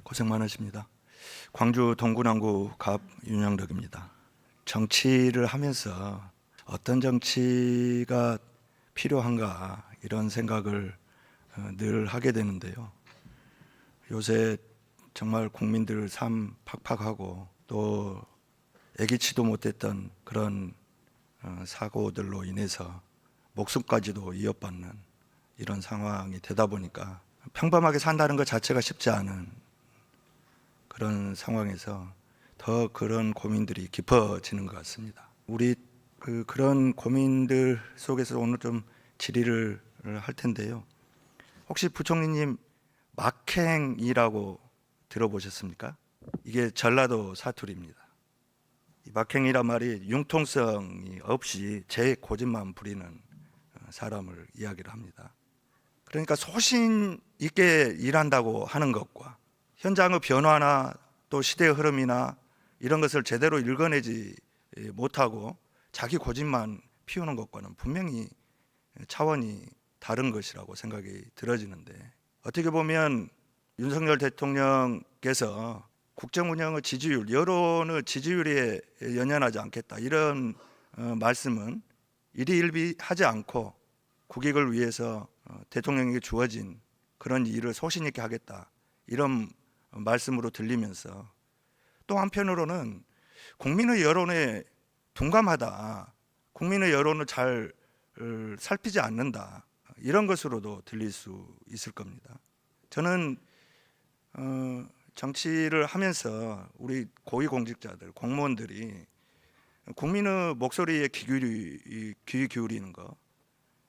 고생 많으십니다. 광주 동구남구 갑 윤영덕입니다. 정치를 하면서 어떤 정치가 필요한가 이런 생각을 늘 하게 되는데요. 요새 정말 국민들 삶 팍팍하고 또 예기치도 못했던 그런 사고들로 인해서 목숨까지도 위협받는 이런 상황이 되다 보니까 평범하게 산다는 것 자체가 쉽지 않은 그런 상황에서 더 그런 고민들이 깊어지는 것 같습니다. 우리 그런 고민들 속에서 오늘 좀 질의를 할 텐데요. 혹시 부총리님 막행이라고 들어보셨습니까? 이게 전라도 사투리입니다. 이 막행이란 말이 융통성이 없이 제 고집만 부리는 사람을 이야기를 합니다. 그러니까 소신 있게 일한다고 하는 것과 현장의 변화나 또 시대의 흐름이나 이런 것을 제대로 읽어내지 못하고 자기 고집만 피우는 것과는 분명히 차원이 다른 것이라고 생각이 들어지는데, 어떻게 보면 윤석열 대통령께서 국정 운영의 지지율, 여론의 지지율에 연연하지 않겠다 이런 말씀은 일희일비하지 않고 국익을 위해서 대통령에게 주어진 그런 일을 소신 있게 하겠다 이런 말씀으로 들리면서, 또 한편으로는 국민의 여론에 둔감하다, 국민의 여론을 잘 살피지 않는다 이런 것으로도 들릴 수 있을 겁니다. 저는 정치를 하면서 우리 고위공직자들, 공무원들이 국민의 목소리에 귀 기울이는 거,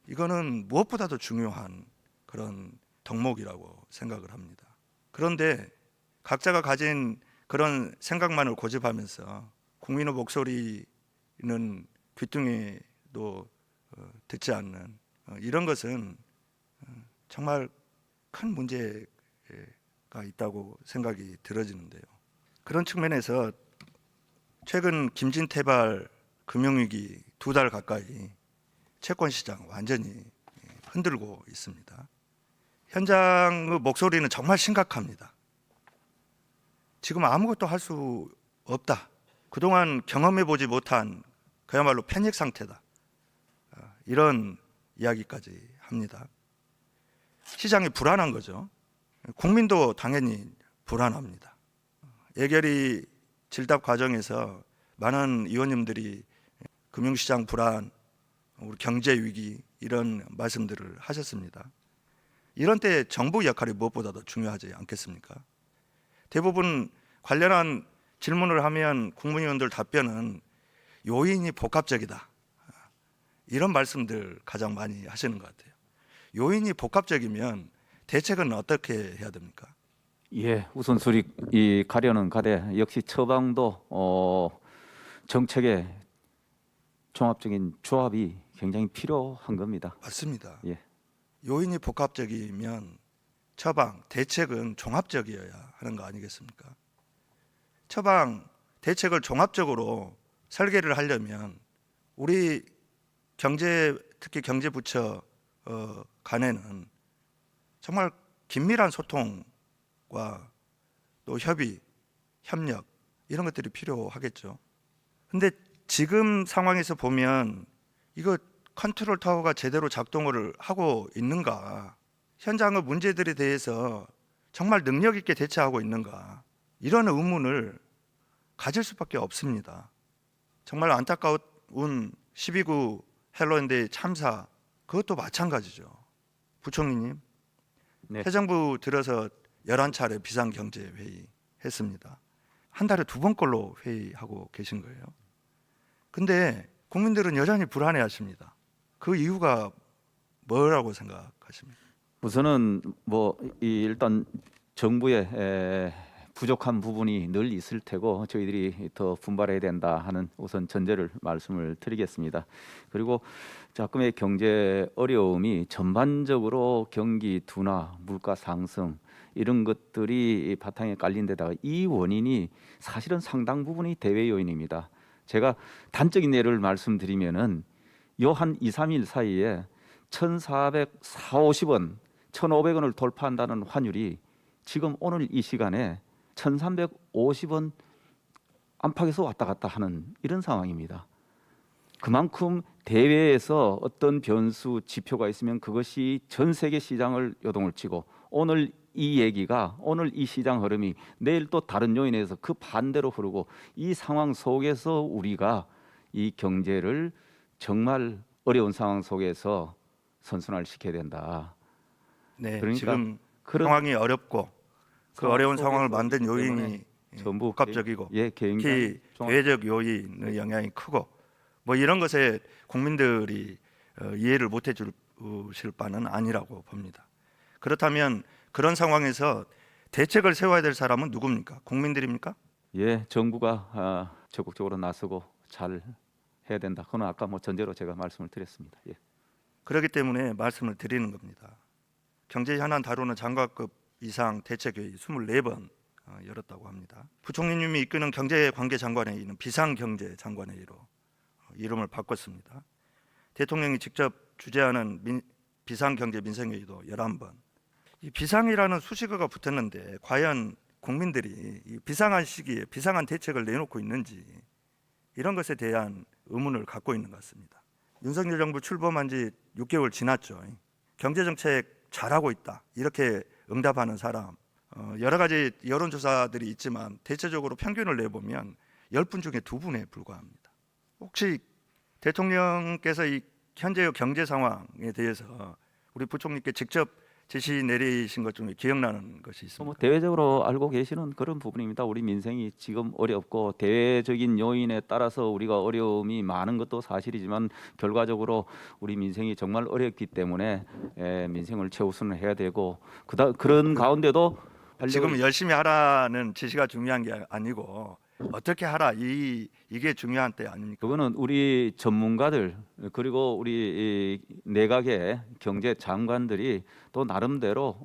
이거는 무엇보다도 중요한 그런 덕목이라고 생각을 합니다. 그런데 각자가 가진 그런 생각만을 고집하면서 국민의 목소리는 귀뚱이도 듣지 않는 이런 것은 정말 큰 문제가 있다고 생각이 들어지는데요. 그런 측면에서 최근 김진태발 금융위기 2달 가까이 채권시장 완전히 흔들고 있습니다. 현장의 목소리는 정말 심각합니다. 지금 아무것도 할 수 없다. 그동안 경험해보지 못한 그야말로 패닉 상태다. 이런 이야기까지 합니다. 시장이 불안한 거죠. 국민도 당연히 불안합니다. 예결위 질답 과정에서 많은 의원님들이 금융시장 불안, 우리 경제 위기 이런 말씀들을 하셨습니다. 이런 때 정부 역할이 무엇보다도 중요하지 않겠습니까? 대부분 관련한 질문을 하면 국무위원들 답변은 요인이 복합적이다, 이런 말씀들 가장 많이 하시는 것 같아요. 요인이 복합적이면 대책은 어떻게 해야 됩니까? 예, 우선 가려는 가되 역시 처방도 정책의 종합적인 조합이 굉장히 필요한 겁니다. 맞습니다. 예. 요인이 복합적이면 처방, 대책은 종합적이어야 하는 거 아니겠습니까? 처방, 대책을 종합적으로 설계를 하려면 우리 특히 경제부처 간에는 정말 긴밀한 소통과 또 협의, 협력 이런 것들이 필요하겠죠. 근데 지금 상황에서 보면 이거 컨트롤 타워가 제대로 작동을 하고 있는가, 현장의 문제들에 대해서 정말 능력 있게 대처하고 있는가, 이런 의문을 가질 수밖에 없습니다. 정말 안타까운 12구 헬로윈데이 참사, 그것도 마찬가지죠. 부총리님, 네. 새 정부 들어서 11차례 비상경제회의 했습니다. 한 달에 2번꼴로 회의하고 계신 거예요. 근데 국민들은 여전히 불안해하십니다. 그 이유가 뭐라고 생각하십니까? 우선은 일단 정부의 부족한 부분이 늘 있을 테고 저희들이 더 분발해야 된다 하는 우선 전제를 말씀을 드리겠습니다. 그리고 작금의 경제 어려움이 전반적으로 경기 둔화, 물가 상승 이런 것들이 바탕에 깔린 데다가 이 원인이 사실은 상당 부분이 대외 요인입니다. 제가 단적인 예를 말씀드리면은 요 한 2, 3일 사이에 1,440, 1,500원, 1,500원을 돌파한다는 환율이 지금 오늘 이 시간에 1,350원 안팎에서 왔다 갔다 하는 이런 상황입니다. 그만큼 대외에서 어떤 변수 지표가 있으면 그것이 전 세계 시장을 요동을 치고 오늘 이 얘기가 오늘 이 시장 흐름이 내일 또 다른 요인에 의해서 그 반대로 흐르고 이 상황 속에서 우리가 이 경제를 정말 어려운 상황 속에서 선순환을 시켜야 된다. 네, 그러니까 지금 그런 상황이 어렵고 그 상황 어려운 속에서 상황을 만든 있기 때문에 요인이 전부 복합적이고 개인간 특히 대외적 요인의 영향이 크고 뭐 이런 것에 국민들이 이해를 못 해주실 바는 아니라고 봅니다. 그렇다면 그런 상황에서 대책을 세워야 될 사람은 누굽니까? 국민들입니까? 정부가 적극적으로 나서고 잘 해야 된다. 그건 아까 뭐 전제로 제가 말씀을 드렸습니다. 그렇기 때문에 말씀을 드리는 겁니다. 경제 현안 다루는 장관급 이상 대책회의 24번 열었다고 합니다. 부총리님이 이끄는 경제관계장관회의는 비상경제장관회의로 이름을 바꿨습니다. 대통령이 직접 주재하는 비상경제민생회의도 11번. 이 비상이라는 수식어가 붙었는데 과연 국민들이 이 비상한 시기에 비상한 대책을 내놓고 있는지 이런 것에 대한 의문을 갖고 있는 것 같습니다. 윤석열 정부 출범한 지 6개월 지났죠. 경제정책 잘하고 있다 이렇게 응답하는 사람 여러 가지 여론조사들이 있지만 대체적으로 평균을 내보면 10분 중에 2분에 불과합니다. 혹시 대통령께서 이 현재의 경제 상황에 대해서 우리 부총리께 직접 지시 내리신 것 중에 기억나는 것이 있습니까? 뭐 대외적으로 알고 계시는 그런 부분입니다. 우리 민생이 지금 어렵고 대외적인 요인에 따라서 우리가 어려움이 많은 것도 사실이지만 결과적으로 우리 민생이 정말 어렵기 때문에 민생을 최우선을 해야 되고 그런 가운데도 지금 열심히 하라는 지시가 중요한 게 아니고 어떻게 하라 이게 중요한 때 아닙니까? 그거는 우리 전문가들 그리고 우리 내각의 경제 장관들이 또 나름대로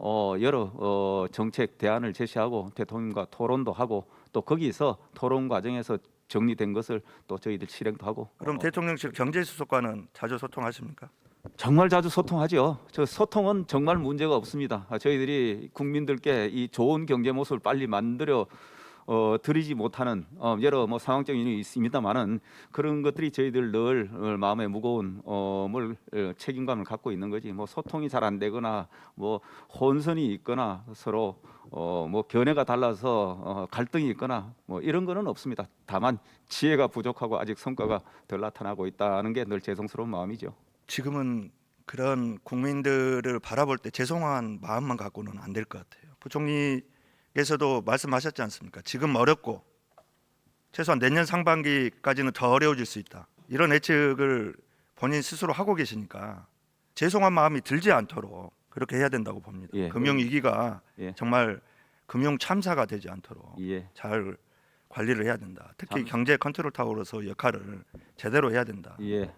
여러 정책 대안을 제시하고 대통령과 토론도 하고 또 거기서 토론 과정에서 정리된 것을 또 저희들 실행도 하고. 그럼 대통령실 경제수석과는 자주 소통하십니까? 정말 자주 소통하죠. 저 소통은 정말 문제가 없습니다. 저희들이 국민들께 이 좋은 경제 모습을 빨리 만들어 드리지 못하는 여러 뭐 상황적인 일이 있습니다만은 그런 것들이 저희들 늘 마음에 무거운 책임감을 갖고 있는 거지. 뭐 소통이 잘 안 되거나 뭐 혼선이 있거나 서로 뭐 견해가 달라서 갈등이 있거나 뭐 이런 거는 없습니다. 다만 지혜가 부족하고 아직 성과가 덜 나타나고 있다는 게 늘 죄송스러운 마음이죠. 지금은 그런 국민들을 바라볼 때 죄송한 마음만 갖고는 안 될 것 같아요. 부총리께서도 말씀하셨지 않습니까? 지금 어렵고 최소한 내년 상반기까지는 더 어려워질 수 있다. 이런 예측을 본인 스스로 하고 계시니까 죄송한 마음이 들지 않도록 그렇게 해야 된다고 봅니다. 예. 금융위기가 예. 정말 금융 참사가 되지 않도록 예. 잘 관리를 해야 된다. 특히 참- 경제 컨트롤 타워로서 역할을 제대로 해야 된다. 예.